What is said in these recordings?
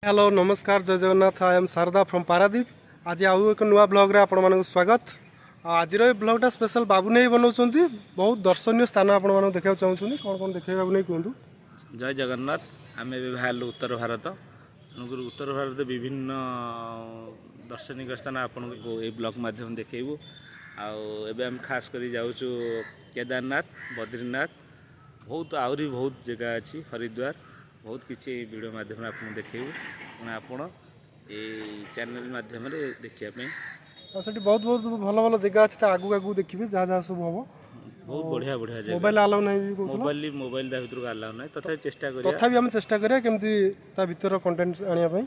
Hello नमस्कार जय Jagannath I am Sharda from Paradip. आज आउ एक नुआ ब्लॉग रे आपण मानक स्वागत। आज ब्लॉगटा स्पेशल बाबू नहीं बनाऊँच बहुत दर्शनीय स्थान आपण मानक देखा चाहूँगी कौन कौन देखे बाबू नहीं कहतु। जय जगन्नाथ आम बाहर उत्तर भारत तेणुक उत्तर भारत विभिन्न दर्शनिक स्थान आपन को ये ब्लॉग माध्यम देखू आम खास कर जाऊँ केदारनाथ बद्रीनाथ बहुत आहरी बहुत जगह अच्छी हरिद्वार बहुत किसी वीडियो माध्यम आपको देखू आपण ये चैनल माध्यम देखापी सेठी बहुत बहुत भल भल जगह अच्छी आगू आगू देखिए जहाँ जहाँ सब हम बहुत बढ़िया बढ़िया जगह। मोबाइल आलाउ नहीं मोबाइल भितर आलाउ ना तथा चेष्टा आम चेष्टा करिया केमती ता भीतर कंटेंट आनिया पई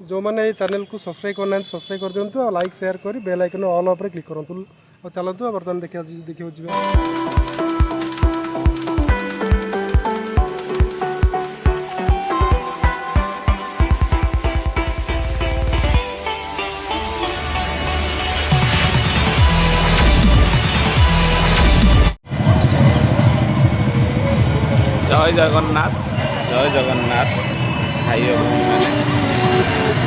जो मैंने चैनल को सब्सक्राइब करना सब्सक्राइब कर दिंतु और लाइक शेयर कर बेल आइकन ऑल पर क्लिक करूँ और चलतु बर्तमान देखिए जय जगन्नाथ भाई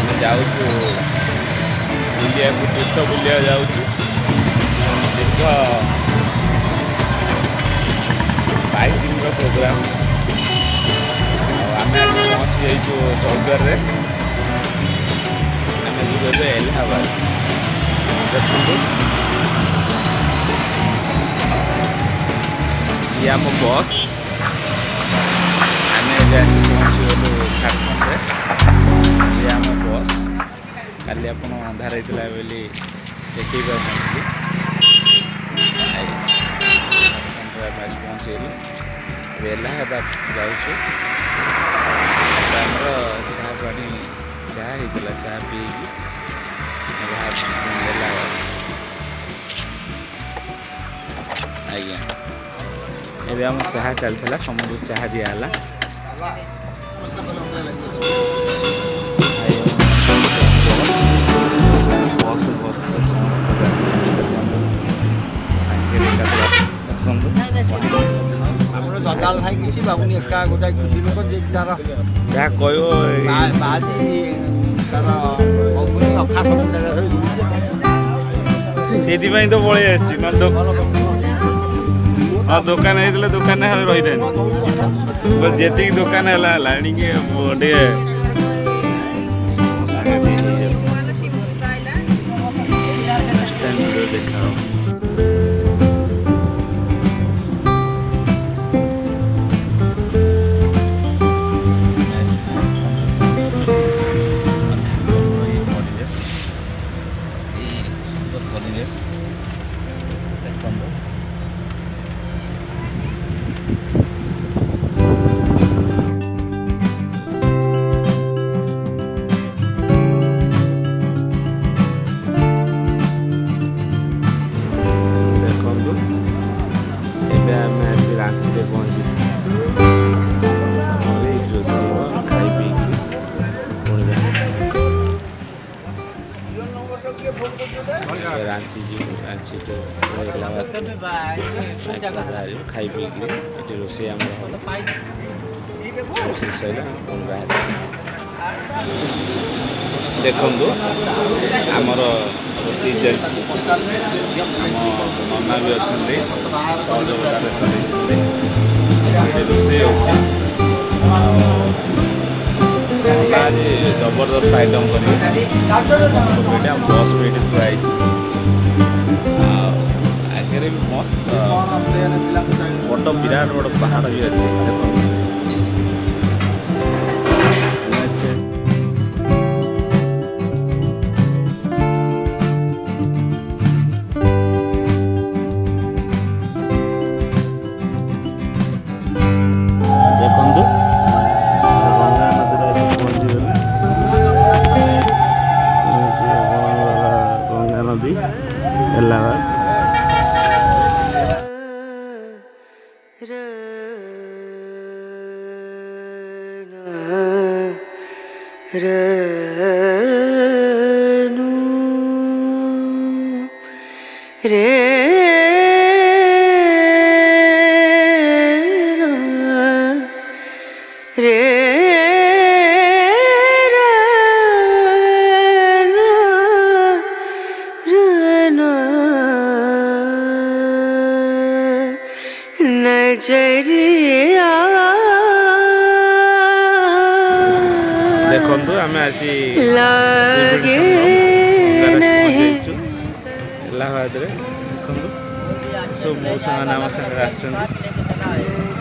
मैंने जाऊँ बुलिया तीर्थ बुलिया जाऊँ दीर्घ 22 दिन प्रोग्राम आम पहुँची जाइए हरिद्वार आम जी इलाहाबाद देखो ये आम बस पहुँचीगलु झारखंड ये आम बस काली आप अंधार होता बोली देखी पार्टी पहुँचेलु इलाहाबाद जाऊँ चाह पानी चाह होता चाह पी आज्ञा एवं आम चाह चलता समूह चाह दिहला जगाल भाई किसी बाबुनी एका गोटा खुशी लोक जे तार या कयो बाजी तार बाबुनी अखा सब जगह सेति पई तो पळे आछि न तो दुकान होता दुकान रही था जी दुकान है टे देखा रांची तो खाई पी ये रोसे देखु आमर रोसे चलती नना भी अच्छा रोसे आज जबरदस्त आइटम कर बस वेट थुआई आगे मस्त बड़ विराट बड़ पहाड़ भी अच्छे रे आम आसी पहुँचु इलाहाबाद देखु सब मौसा मैंने आम सागर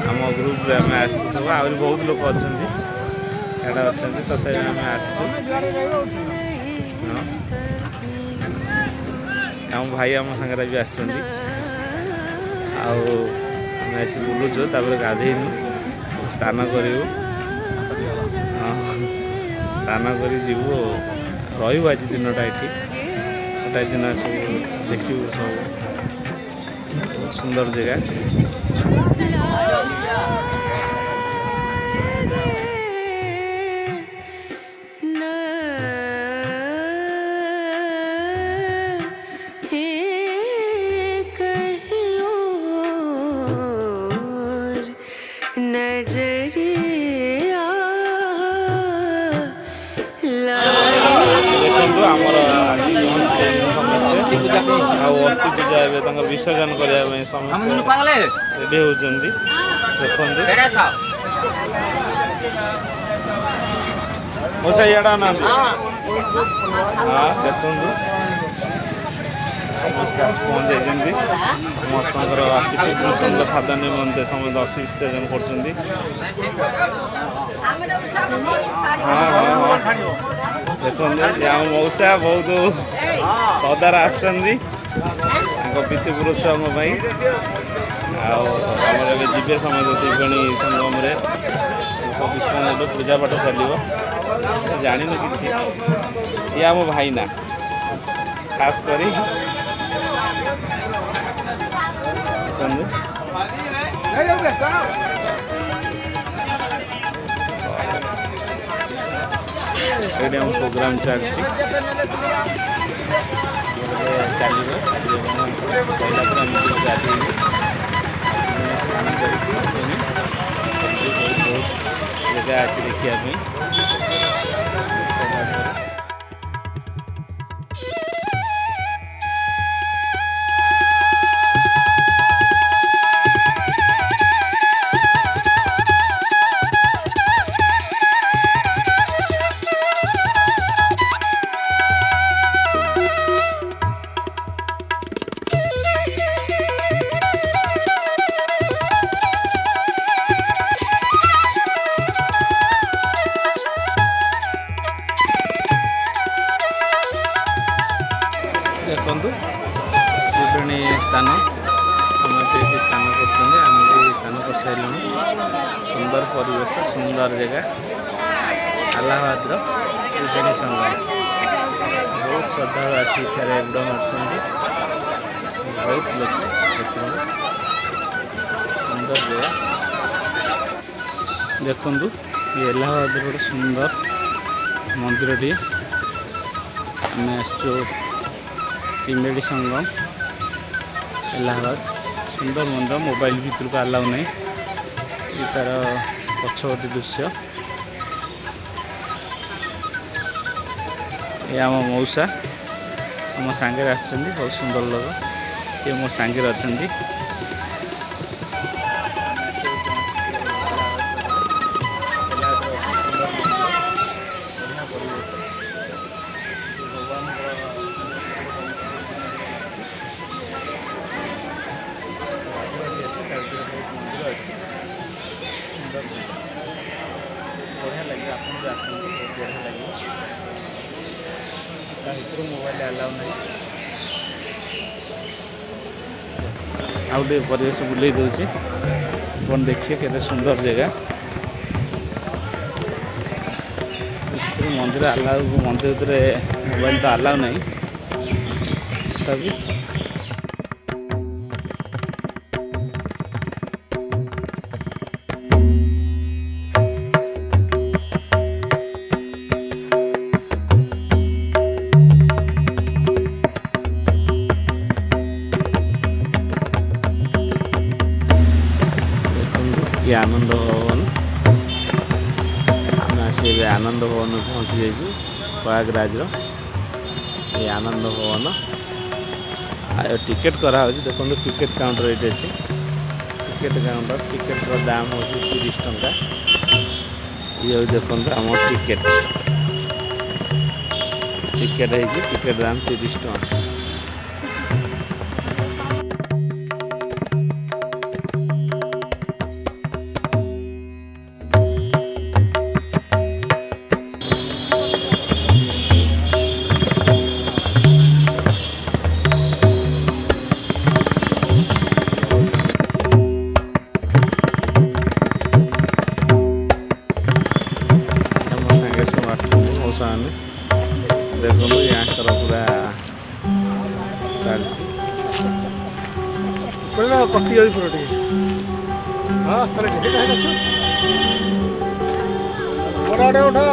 आम ग्रुप आम सब आहरी बहुत लोग अच्छा सीटा अच्छा तथा आम आम भाई आम सागर भी आम बुलुचु गाधेनु स्नान करूँ स्नान कर जीवु रही आज दिनटा ये गोटाए दिन सब देखू सब बहुत सुंदर जगह आमर अस्थि पूजा विसर्जन करने रेडी होती देखो मोसा इड़ा ना हाँ देखु पहुँच जाती समस्त पितृपुरुषों साधन निमंते समस्त अस्थि विसर्जन कर देखो आम मौसा बहुत सदार आसुच्च पितृपुरुष आमर जीवे समस्त त्रिवेणी संगम सब पूजा पाठ चलो जान कि ये आम भाई ना खास कर प्रोग्राम चलती चलो जगह अच्छी देखा देखु त्रिवेणी स्थान समस्त स्नान कर स्नान कर सारे सुंदर परिवेश सुंदर जगह इलाहाबाद त्रिवेणी संगम बहुत श्रद्धालु आसी बुड़ मार बहुत लोग सुंदर जगह देखु ये इलाहाबाद गोटे सुंदर मंदिर टी आम त्रिवेणी संगम इलाहाबाद सुंदर मंदिर मोबाइल भीतर को अलाउ नहीं ये तार पछवर्ती दृश्य ये आम मौसा आम सांगे बहुत सुंदर लोग ये मो सांगे अच्छा बढ़िया लगे आप बढ़िया लगे मोबाइल अलाउ नहीं आउटे परिवेश बुले दूसरी कौन देखिए केते सुंदर जगह मंदिर अलाउ मंदिर मोबाइल तो अलाउ नहीं तभी ये आनंद भवन आम आसी आनंद भवन पहुँची जाइए प्रयागराज ये आनंद भवन टिकेट कराई देखो टिकेट काउंटर ये अच्छे टिकेट काउंटर टिकेट दाम हो 30 टंका ये देखो आम टिकेट टिकेट है टिकेट दाम 30 टଙ୍କା। देखो यहाँ पूरा चलती कटी जाए पूरा टे हाँ सर बड़ा उठा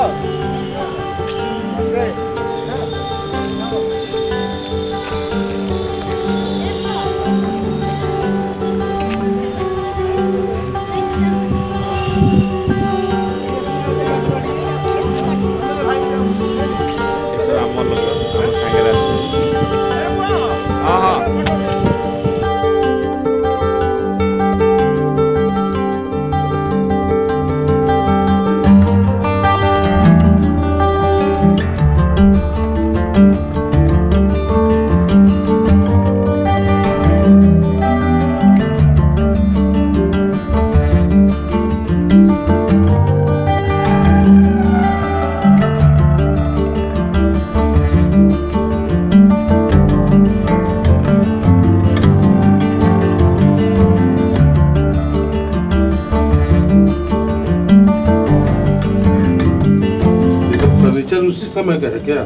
उसी समय का है क्या?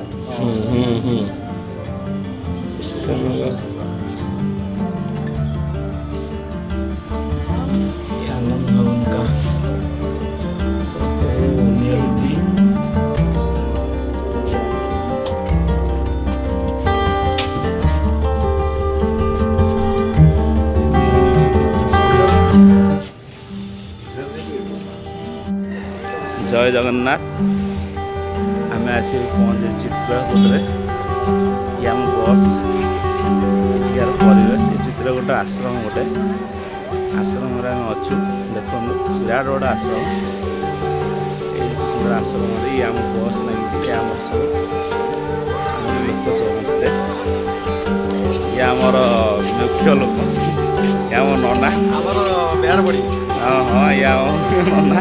उसी समय का आनंद भवन का नेहरू जी जय जगन्नाथ। आम आसी पहुँचे चित्रकूटे ये आम बस यार परिवेश ये चित्रकूट आश्रम गोटे आश्रम आम अच्छु देखो विराट बड़ा आश्रम ये सुंदर आश्रम ये आम बस लगी आम लोक समस्ते ये आमर मुख्य लोक ये आम नना बिहार बड़ी हाँ हाँ ये आम नना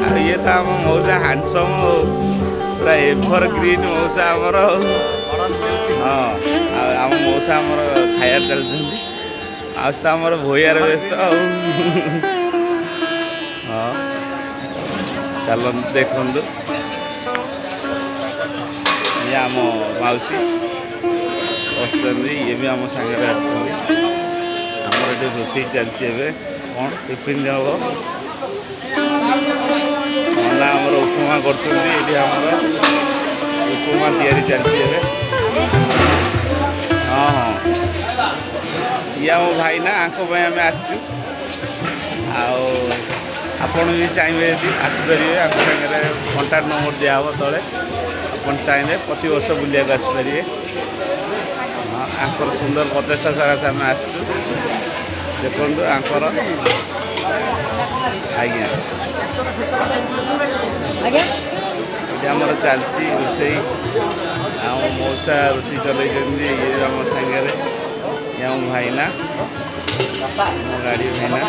आ ये तो आम मौसा हैंडसम पूरा एभर ग्रीन मौसा आमर हाँ आम मौसा आमर खाया चलती आज आमर भैयार व्यस्त हाँ चल देखु ये आम मौसी बस ये भी आम सांगे आमर ये रोषे चलती कौन टिफिन हम ना आमर उपमा कर उपमा तैयारी चलती हाँ हाँ ये आम भाई ना आम आसचु आपण भी चाहिए यदि आसपारे आम सागे कॉन्टाक्ट नंबर दिहब तले आप चाहिए प्रति वर्ष बुलिया आसपारे हाँ आंकर सुंदर प्रचेषा सकाशे आम आसचु देखो आंकर आज्ञा ये आमर चलती रोषे आम मौसा रोषे चल ये आम सागे ये आम भाईना आम गाड़ी भाईना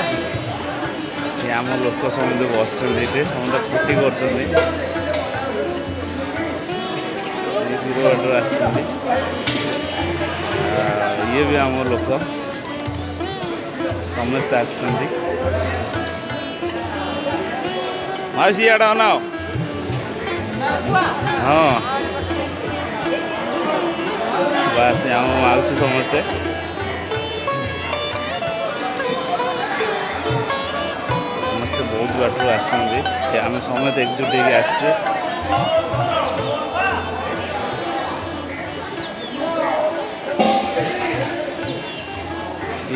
ये आम लोक समझे बस समझे फुटी कर ये भी आम लोक समस्त आसुँच मौसी आड़ ना हाँ बस आम मौसी समस्ते समस्ते बहुत बाटू आसुँच आम समस्त एकजुट हो आसचु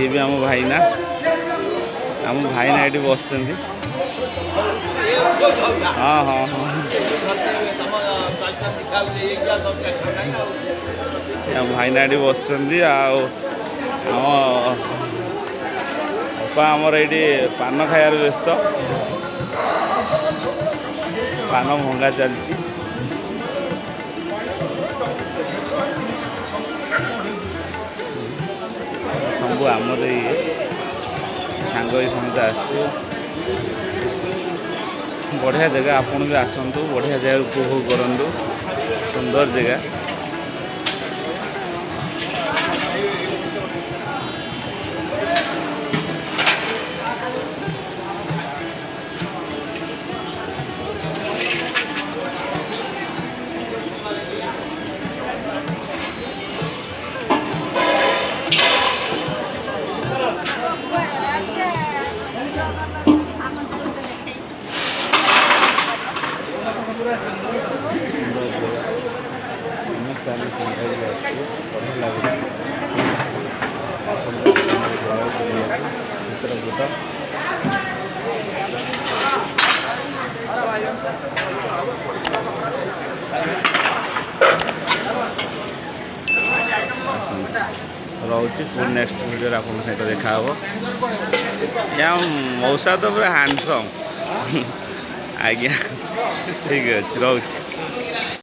ये भी आम भाई ना ये बस हाँ हाँ हाँ भाई ना ये बस आमर ये पान खायार व्यस्त पान भंगा चलती सब आमर ये सांग समस्त आसू बढ़िया जगह आपन भी आसतु बढ़िया जगह उपभोग करूँ सुंदर जगह रोचे पुणी नेक्स्ट वीडियो आप सहित देखा या मौसा तो पूरा हैंडसम आज्ञा ठीक अच्छे रोचे।